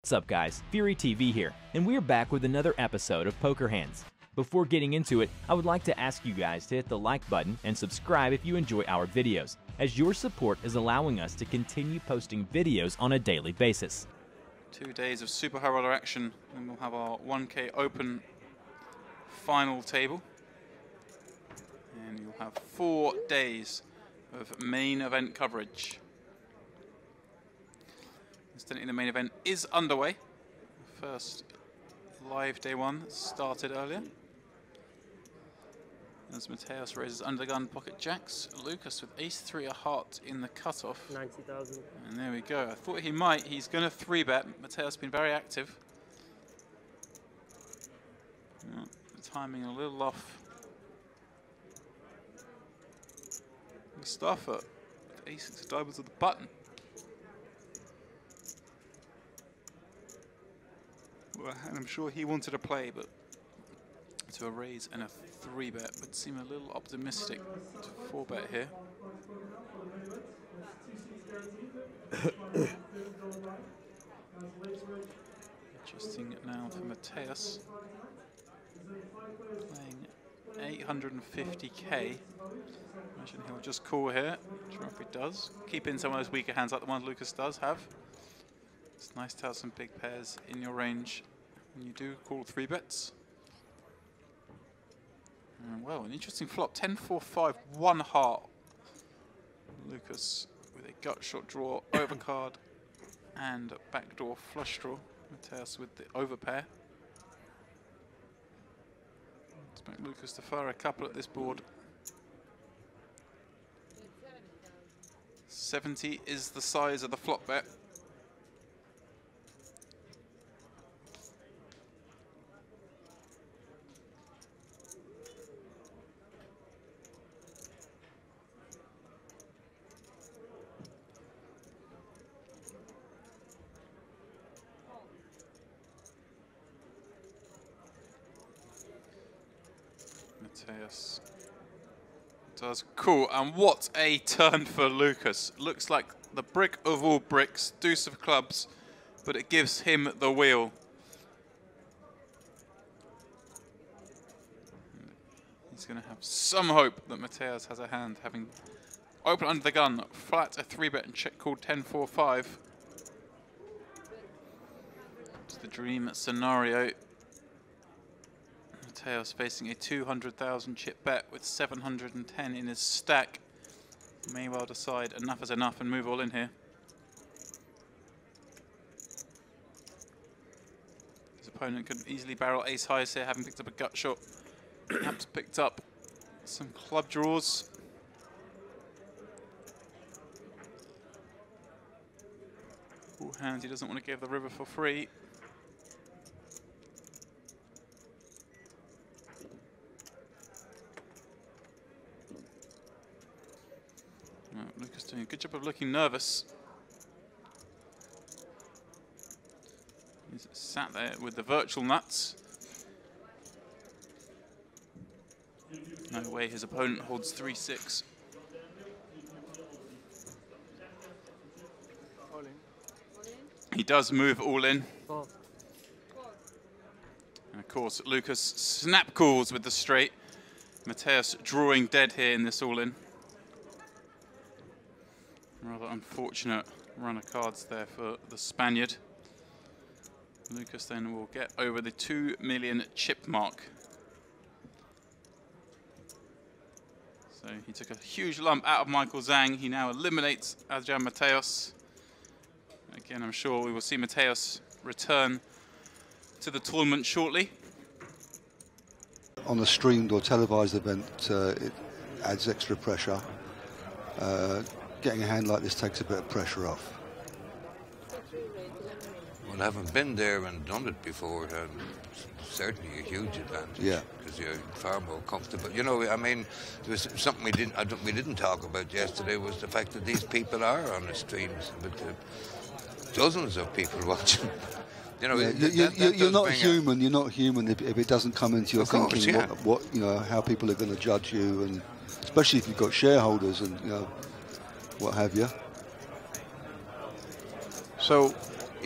What's up guys, Fury TV here, and we're back with another episode of Poker Hands. Before getting into it, I would like to ask you guys to hit the like button and subscribe if you enjoy our videos, as your support is allowing us to continue posting videos on a daily basis. 2 days of super high roller action, and we'll have our 1K Open final table. And you'll have 4 days of main event coverage. Incidentally, the main event is underway. First live day one started earlier. As Mateus raises under the gun pocket jacks, Lucas with ace-3 a heart in the cutoff. 90,000. And there we go. I thought he might. He's going to 3-bet. Mateus has been very active. The timing a little off. Mustafa with ace-6 of diamonds at the button. Well, and I'm sure he wanted to play, but to a raise and a 3-bet would seem a little optimistic to 4-bet here. Interesting now for Mateus, playing 850k. Imagine he'll just call here. Not sure if he does. Keep in some of those weaker hands like the ones Lucas does have. It's nice to have some big pairs in your range when you do call 3-bets. Well, an interesting flop. 10-4-5, 1 heart. Lucas with a gut shot draw, overcard, and backdoor flush draw. Mateus with the overpair. Expect Lucas to fire a couple at this board. 70 is the size of the flop bet. Mateus does cool, and what a turn for Lucas. Looks like the brick of all bricks, deuce of clubs, but it gives him the wheel. He's going to have some hope that Mateus has a hand, having opened under the gun, flat a 3-bet and check called 10-4-5. It's the dream scenario. Mateus facing a 200,000 chip bet with 710 in his stack. May well decide enough is enough and move all in here. His opponent could easily barrel ace highs here, having picked up a gut shot. Perhaps picked up some club draws. All hands he doesn't want to give the river for free. Lucas doing a good job of looking nervous. He's sat there with the virtual nuts. No way his opponent holds 3-6. He does move all in. And of course, Lucas snap calls with the straight. Mateus drawing dead here in this all in. Rather unfortunate run of cards there for the Spaniard. Lucas then will get over the 2 million chip mark. So he took a huge lump out of Michael Zhang. He now eliminates Adrian Mateus. Again, I'm sure we will see Mateus return to the tournament shortly. On a streamed or televised event, it adds extra pressure. Getting a hand like this takes a bit of pressure off. Well, having been there and done it before, it's certainly a huge advantage. Yeah. Because you're far more comfortable. You know, I mean, there was something we didn't talk about yesterday was the fact that these people are on the streams with dozens of people watching. You know, yeah, you're not human. You're not human if it doesn't come into your thinking. Yeah. What you know, how people are going to judge you, and especially if you've got shareholders and what have you. So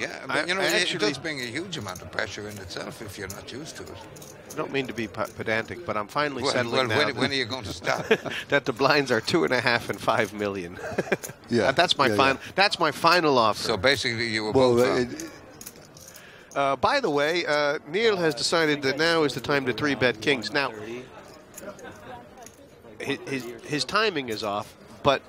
Yeah, but you know, it does bring a huge amount of pressure in itself if you're not used to it. I don't mean to be pedantic, but I'm finally settling now. When are you going to stop? That the blinds are 2.5 and 5 million. Yeah, that's my final. Yeah. That's my final offer. So basically, you were both. By the way, Neil has decided that now is the time to 3-bet kings. Now, his timing is off, but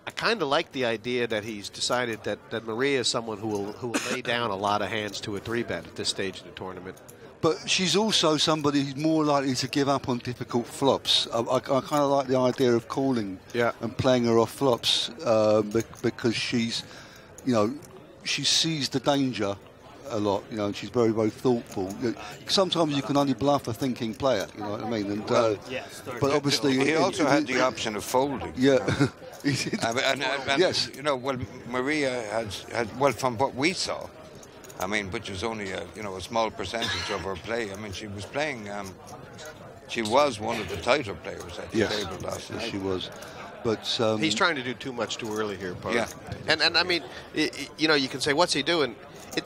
I kind of like the idea that he's decided that Maria is someone who will lay down a lot of hands to a 3-bet at this stage of the tournament. But she's also somebody who's more likely to give up on difficult flops. I kind of like the idea of calling and playing her off flops because she's, you know, she sees the danger a lot, you know, and she's very, very thoughtful. Sometimes you can only bluff a thinking player, you know what I mean? And but obviously, he also had the option of folding. Yeah. And yes. You know, well, Maria had, well, from what we saw, I mean, which was only a small percentage of her play. I mean, she was playing. She was one of the tighter players at the table last night. Yes, she was. But he's trying to do too much too early here, Park. Yeah. And I mean, you know, you can say, what's he doing?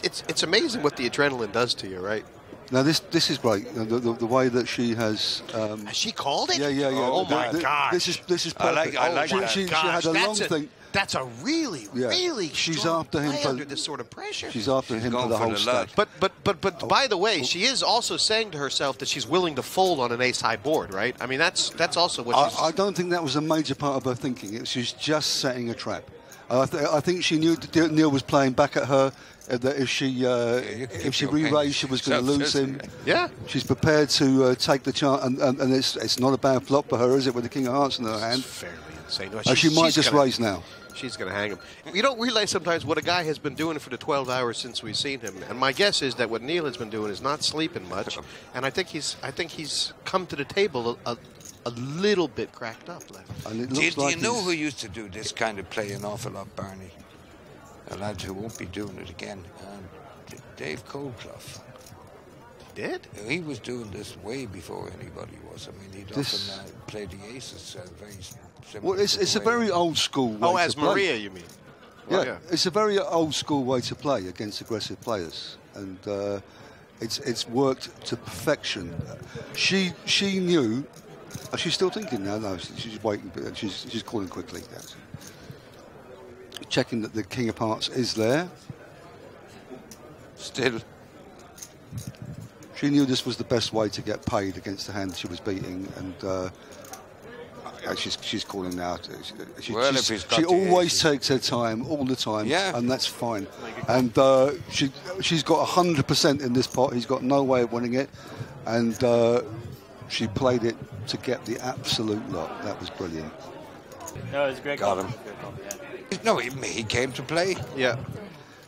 It's amazing what the adrenaline does to you, right? Now this is great. The way that she has. Has she called it? Yeah. Oh my God! This is perfect. I like that. She had a long thing. That's a really she's strong after him play for under this sort of pressure. She's after him for the whole stack. But by the way, she is also saying to herself that she's willing to fold on an ace-high board, right? I mean, that's also what she's... I don't think that was a major part of her thinking. She's just setting a trap. I think she knew Neil was playing back at her. That if she re-raised, she was going to lose him. Yeah, she's prepared to take the chance, and it's not a bad flop for her, is it? With the King of Hearts in her hand, fairly insane. No, she might just raise now. She's going to hang him. You don't realize sometimes what a guy has been doing for the 12 hours since we've seen him. And my guess is that what Neil has been doing is not sleeping much. And I think he's come to the table a little bit cracked up. Do you know who used to do this kind of play an awful lot, Barney? A lad who won't be doing it again. Dave Coldclough. He did? He was doing this way before anybody was. I mean, he'd often play the aces very similar. Well, it's a very old school way to as play. Maria, you mean? Well, yeah, it's a very old school way to play against aggressive players, and it's worked to perfection. She knew. She's still thinking now. No, she's waiting. She's calling quickly. Yes. Checking that the King of Hearts is there. Still. She knew this was the best way to get paid against the hand she was beating, and she's calling now. She always takes her time, all the time, and that's fine. And she's got 100% in this pot. He's got no way of winning it, and she played it to get the absolute lot. That was brilliant. No, it was a great call. Got him. No, he came to play. Yeah.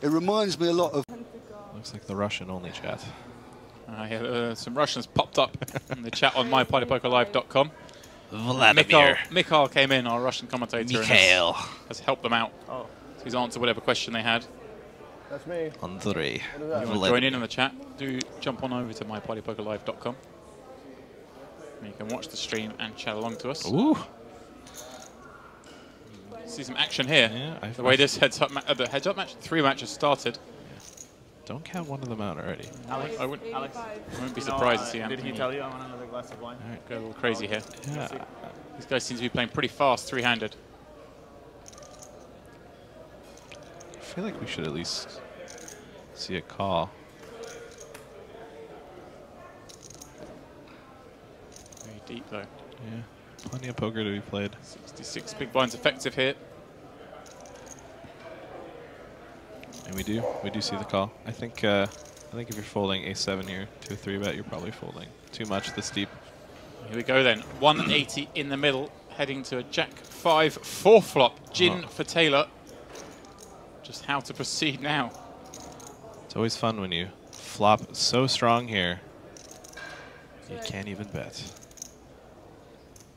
It reminds me a lot of... Looks like the Russian-only chat. Some Russians popped up in the chat on mypartypokerlive.com. Vladimir. Mikhail came in, our Russian commentator, Mikhail has helped them out. So he's answered whatever question they had. That's me. Andre. If you want to join in the chat, do jump on over to mypartypokerlive.com. You can watch the stream and chat along to us. Ooh. See some action here. Yeah, the way this heads-up match, 3 matches started. Don't count one of them out already. Alex, I wouldn't be surprised to see Anthony. Did he tell you I want another glass of wine? Right, go a little crazy here. Yeah. These guys seem to be playing pretty fast, three-handed. I feel like we should at least see a call. Very deep, though. Yeah. Plenty of poker to be played. 66 big blinds effective here. And we do see the call. I think if you're folding ace-7 here to a 3-bet, you're probably folding too much this deep. Here we go then. 180 in the middle, heading to a Jack-5 4-flop. Gin for Taylor. Just how to proceed now. It's always fun when you flop so strong here. You can't even bet.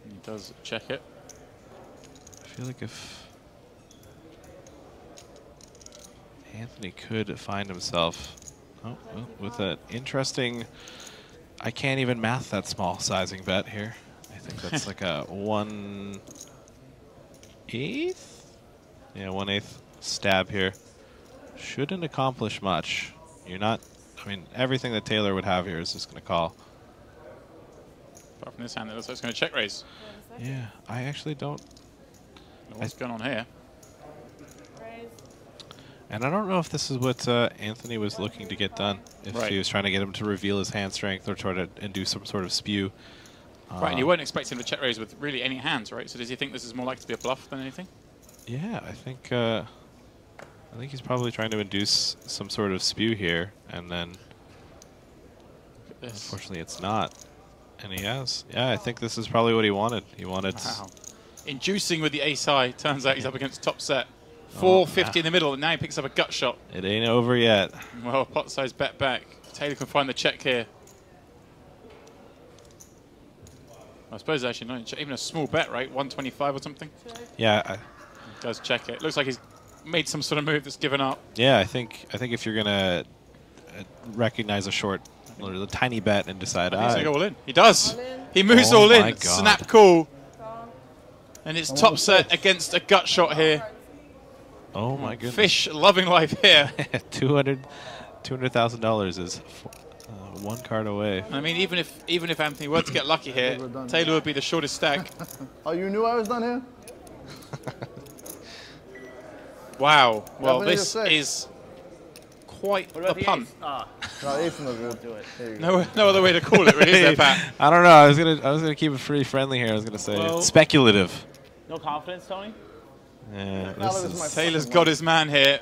And he does check it. I feel like if Anthony could find himself with an interesting, I can't even math that small sizing bet here. I think that's like a 1/8? Yeah, 1/8 stab here. shouldn't accomplish much. You're not, I mean, everything that Taylor would have here is just going to call. Apart from this hand, it looks like it's going to check raise. Yeah, I actually don't. What's going on here? And I don't know if this is what Anthony was looking to get done. If he was trying to get him to reveal his hand strength or try to induce some sort of spew. Right, and you weren't expecting him to check raise with really any hands, right? So does he think this is more likely to be a bluff than anything? Yeah, I think he's probably trying to induce some sort of spew here, and then unfortunately it's not. And he has. Yeah, I think this is probably what he wanted. He wanted. Wow. Inducing with the ace high. Turns out he's up against top set. 450 in the middle, and now he picks up a gut shot. It ain't over yet. Well, pot size bet back. Taylor can find the check here. I suppose actually not even a small bet, right? 125 or something. Yeah, he does check it. Looks like he's made some sort of move that's given up. Yeah, I think if you're gonna recognize a short, or a tiny bet and decide, he's gonna go all in. He does. He moves all in. God. Snap call. And it's top set against a gut shot here. Oh my goodness. Fish loving life here. $200,000 is one card away. I mean, even if Anthony were to get lucky here, Taylor would be the shortest stack. Oh, you knew I was done here? Wow. Well, this is quite a punt. No, ace no good. Do it. No other way to call it, really, is there, Pat? I don't know. I was gonna keep it pretty friendly here. I was gonna say speculative. No confidence, Tony? Yeah, Taylor's got his man here.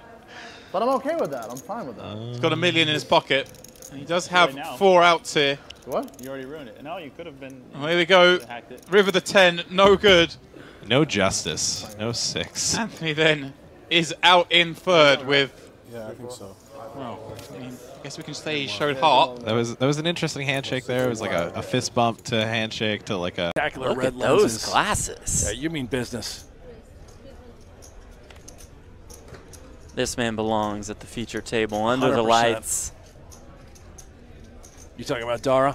But I'm okay with that. I'm fine with that. He's got $1 million in his pocket. And he does have 4 outs here. What? You already ruined it. No, you could have been. Well, here we go. River the 10, no good. No justice. No 6. Anthony then is out in third with. Yeah, I think so. Well, I mean, I guess we can say he showed heart. That was an interesting handshake there. It was like a fist bump to handshake to like a spectacular Look red at those lenses. glasses. Yeah, you mean business. This man belongs at the feature table under 100%. the lights. You talking about Dara?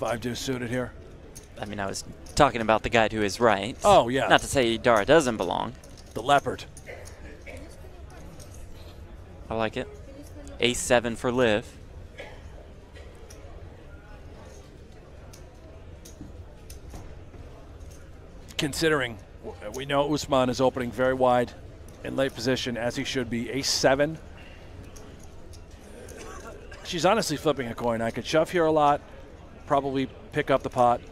5-2 suited here. I mean, I was talking about the guy to his right. Oh, yeah. Not to say Dara doesn't belong. The leopard. I like it. Ace-7 for Liv. Considering we know Usman is opening very wide in late position, as he should be. Ace-7. She's honestly flipping a coin. I could shove here a lot, probably pick up the pot.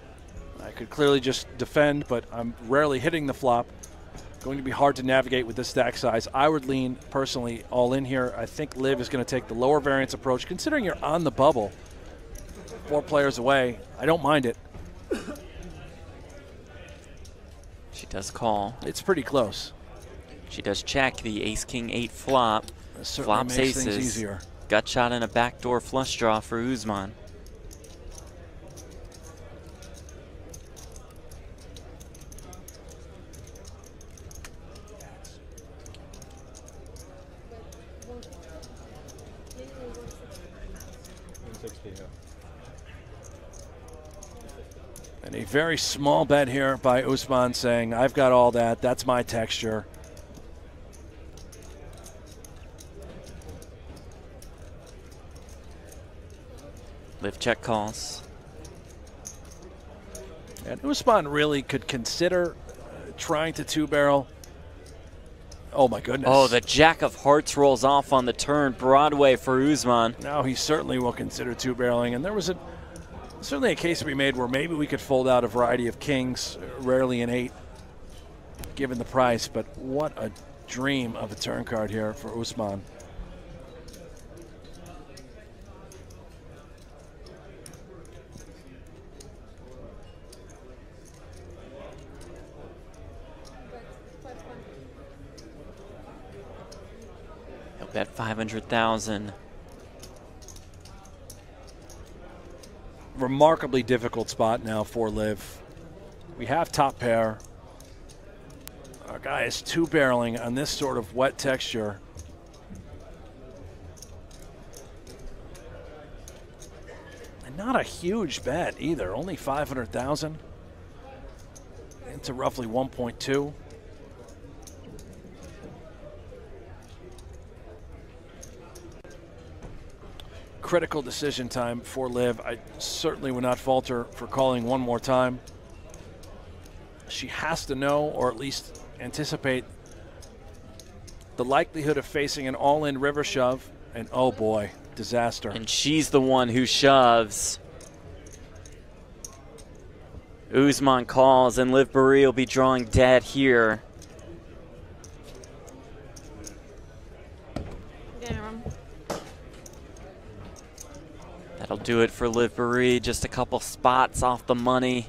I could clearly just defend, but I'm rarely hitting the flop. Going to be hard to navigate with this stack size. I would lean, personally, all in here. I think Liv is going to take the lower variance approach. Considering you're on the bubble, 4 players away, I don't mind it. She does call. It's pretty close. She does check the ace-king-8 flop. Flops makes aces. things easier. Gut shot and a backdoor flush draw for Usman. And a very small bet here by Usman saying, I've got all that. That's my texture. Liv check calls. And Usman really could consider trying to 2-barrel. Oh, my goodness. Oh, the jack of hearts rolls off on the turn. Broadway for Usman. Now he certainly will consider 2-barreling. And there was certainly a case to be made where maybe we could fold out a variety of kings, rarely an 8, given the price. But what a dream of a turn card here for Usman. He'll bet 500,000. Remarkably difficult spot now for Liv. We have top pair. Our guy is 2-barreling on this sort of wet texture. And not a huge bet either, only 500,000 into roughly 1.2. critical decision time for Liv. I certainly would not fault her for calling one more time. She has to know, or at least anticipate, the likelihood of facing an all-in river shove, and oh boy, disaster. And she's the one who shoves. Usman calls, and Liv Boeree will be drawing dead here. That'll do it for Liv Boeree, just a couple spots off the money.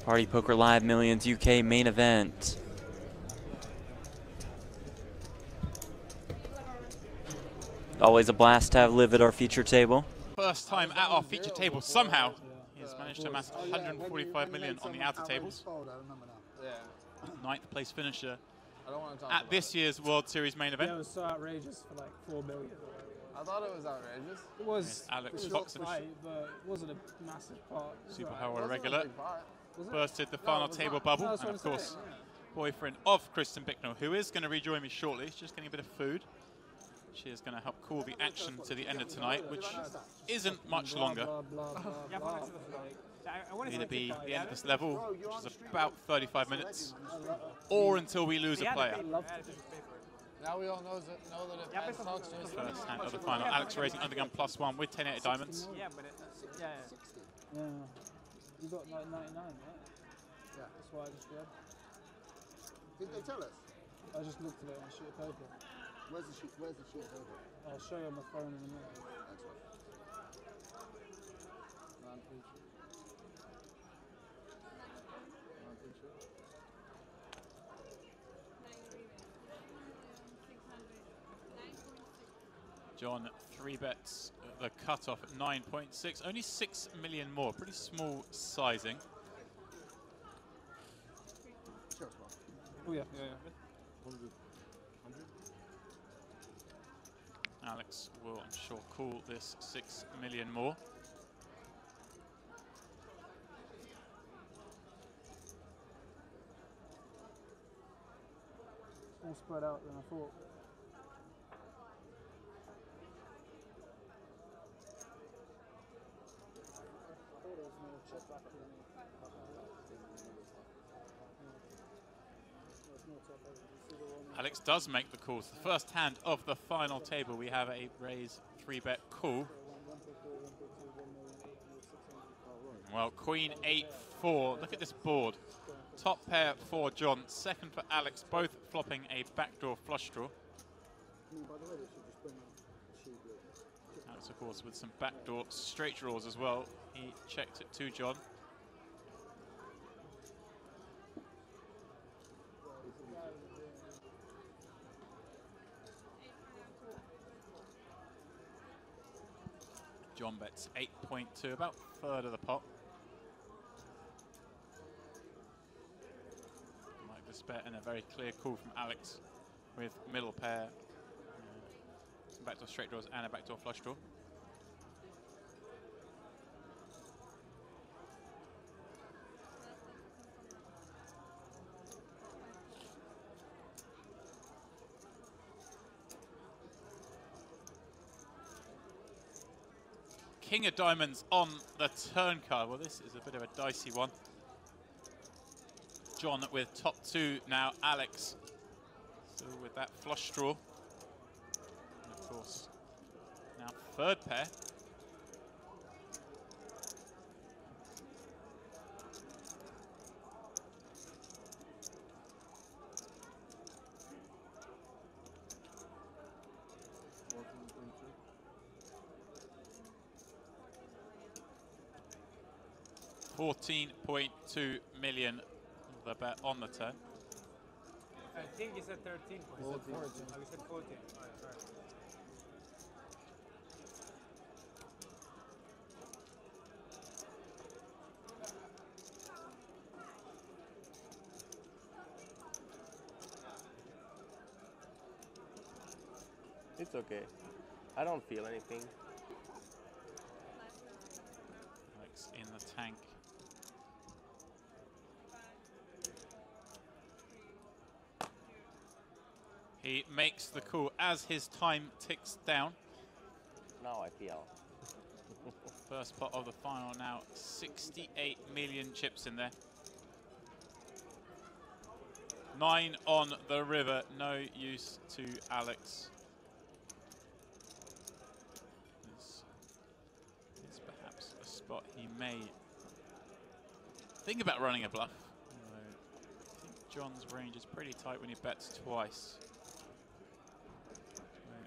Party Poker Live Millions UK main event. Always a blast to have Liv at our feature table. First time at our feature table somehow. He's managed to amass 145 million on the outer tables. Ninth place finisher at this year's World Series main event. Yeah, it was so outrageous for like 4 million. I thought it was outrageous. It was. Alex it Fox, but it wasn't a massive part. Super Howard regular, bursted the final table bubble, and of course, boyfriend of Kristen Bicknell, who is going to rejoin me shortly. She's just getting a bit of food. She is going to help cool the action to the end of tonight, which isn't much longer. Either be the end of this level, which is about 35 minutes, or until we lose a player. Now we all know that if Alex talks to us. First hand of the final. Alex raising undergun +1 with 10-8 diamonds. Yeah, but yeah. You got like 99, right? Yeah. That's why I just read. Did they tell us? I just looked at it on a sheet of paper. Where's the sheet of paper? I'll show you on my phone in a minute. That's right. John 3-bets the cutoff at 9.6, only 6 million more, pretty small sizing. Oh yeah. Alex will, I'm sure, call this 6 million more. All spread out than I thought. Alex does make the calls. The first hand of the final table, we have a raise 3-bet call. Well, Queen 8-4. Look at this board. Top pair for John, second for Alex, both flopping a backdoor flush draw. Alex, of course, with some backdoor straight draws as well. He checked it to John. John bets 8.2, about a third of the pot. Like this bet, and a very clear call from Alex with middle pair, some backdoor straight draws and a backdoor flush draw. King of diamonds on the turn card. Well, this is a bit of a dicey one. John with top two now. Alex still with that flush draw. And of course, now third pair. $14.2 million, the bet on the turn. I think he said 13. He said 14. Oh, he said 14. Oh, sorry. It's okay. I don't feel anything. Alex in the tank. He makes the call as his time ticks down. Now I feel. First pot of the final now. 68 million chips in there. 9 on the river. No use to Alex. This is perhaps a spot he may think about running a bluff. I think John's range is pretty tight when he bets twice.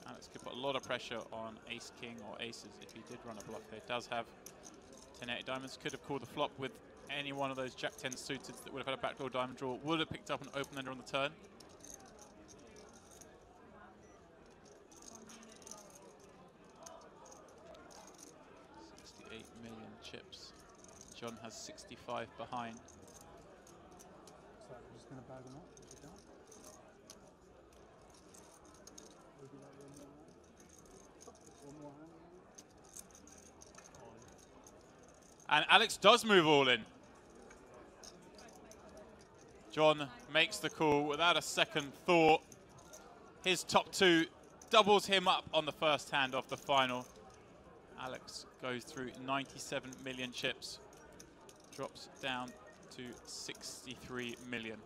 Alex could put a lot of pressure on ace-king or aces if he did run a bluff there. He does have 10-8 diamonds. Could have called the flop with any one of those Jack-10 suited that would have had a backdoor diamond draw. Would have picked up an open-ender on the turn. $68 million chips. John has 65 behind. So I'm just going to bag them up if you don't. One more hand. And Alex does move all in. John makes the call without a second thought. His top two doubles him up on the first hand of the final. Alex goes through 97 million chips, drops down to 63 million.